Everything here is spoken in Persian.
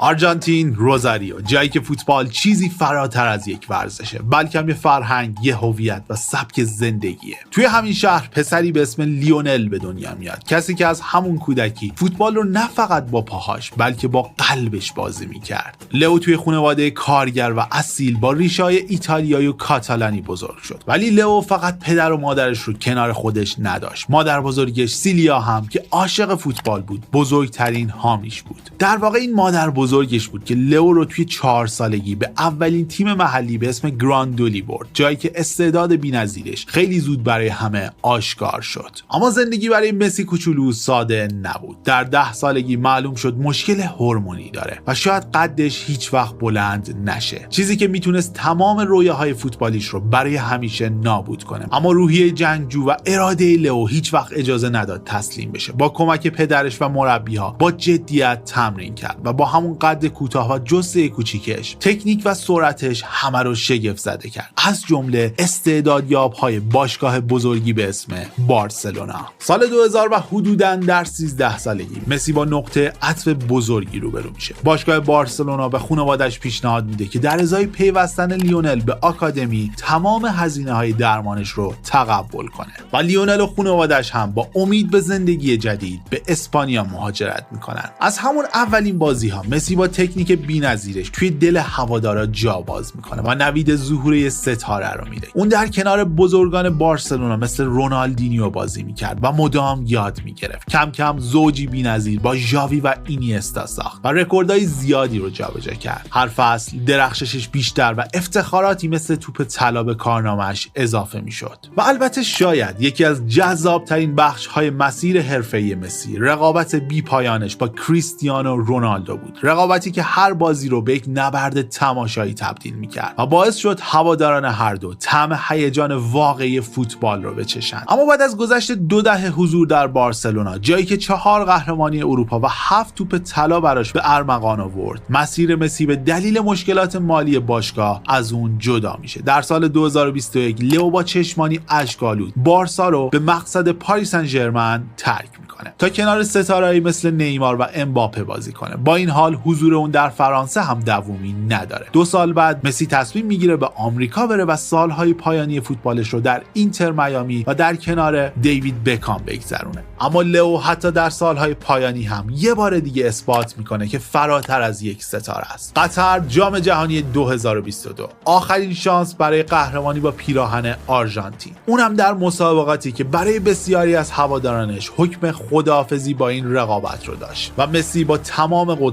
آرژانتین، روزاریو، جایی که فوتبال چیزی فراتر از یک ورزشه، بلکه هم یه فرهنگ، یه هویت و سبک زندگیه. توی همین شهر پسری به اسم لیونل به دنیا میاد، کسی که از همون کودکی فوتبال رو نه فقط با پاهاش بلکه با قلبش بازی میکرد. لئو توی خانواده کارگر و اصیل با ریشه‌های ایتالیایی و کاتالانی بزرگ شد، ولی لئو فقط پدر و مادرش رو کنار خودش نداشت. مادر بزرگش سیلیا هم که عاشق فوتبال بود، بزرگترین حامیش بود. در واقع این مادر بزرگش بود که لئو رو توی 4 سالگی به اولین تیم محلی به اسم گراندولی برد، جایی که استعداد بی‌نظیرش خیلی زود برای همه آشکار شد. اما زندگی برای مسی کوچولو ساده نبود. در 10 سالگی معلوم شد مشکل هورمونی داره و شاید قدش هیچ وقت بلند نشه، چیزی که میتونست تمام رویاهای فوتبالیش رو برای همیشه نابود کنه. اما روحیه جنگجو و اراده لئو هیچ وقت اجازه نداد تسلیم بشه. با کمک پدرش و مربی‌ها با جدیت تمرین کرد و با همون قد کوتاه و جثه کوچیکش تکنیک و سرعتش همه رو شگفت زده کرد، از جمله استعدادیاب‌های باشگاه بزرگی به اسم بارسلونا. سال 2000 و حدوداً در 13 سالگی مسی با نقطه عطف بزرگی روبرو میشه. باشگاه بارسلونا به خانواده‌اش پیشنهاد میده که در ازای پیوستن لیونل به آکادمی تمام هزینه‌های درمانش رو تقبل کنه و لیونل و خانواده‌اش هم با امید به زندگی جدید به اسپانیا مهاجرت میکنن. از همون اولین بازی‌ها مسی با تکنیک بی‌نظیرش توی دل هوادارا جا باز میکنه و نوید ظهور ستاره رو میده. اون در کنار بزرگان بارسلونا مثل رونالدینیو بازی میکرد و مدام یاد میگرفت. کم کم زوجی بی‌نظیر با ژاوی و اینیستا ساخت و رکوردهای زیادی رو جابجا کرد. هر فصل درخششش بیشتر و افتخاراتی مثل توپ طلا به کارنامه‌اش اضافه میشد. و البته شاید یکی از جذاب‌ترین بخش‌های مسیر حرفه‌ای مسی رقابت بی‌پایانش با کریستیانو رونالدو بود. رقابتی که هر بازی رو به یک نبرد تماشایی تبدیل می‌کرد و باعث شد هواداران هر دو طعم هیجان واقعی فوتبال رو بچشن. اما بعد از گذشت 2 دهه حضور در بارسلونا، جایی که 4 قهرمانی اروپا و 7 توپ طلا براش به ارمغان آورد، مسیر مسی به دلیل مشکلات مالی باشگاه از اون جدا میشه. در سال 2021 لئو با چشمانی اشک‌آلود بارسا رو به مقصد پاریس سن ژرمن ترک میکنه تا کنار ستاره‌ای مثل نیمار و امباپه بازی کنه. با این حال حضور اون در فرانسه هم دوومی نداره. 2 سال بعد مسی تصمیم میگیره به آمریکا بره و سالهای پایانی فوتبالش رو در اینتر میامی و در کنار دیوید بکام بگذرونه. اما لئو حتی در سالهای پایانی هم یه بار دیگه اثبات میکنه که فراتر از یک ستاره است. قطر، جام جهانی 2022، آخرین شانس برای قهرمانی با پیراهن آرژانتین، اونم در مسابقاتی که برای بسیاری از هوادارانش حکم خداحافظی با این رقابت رو داشت و مسی با تمام قدرت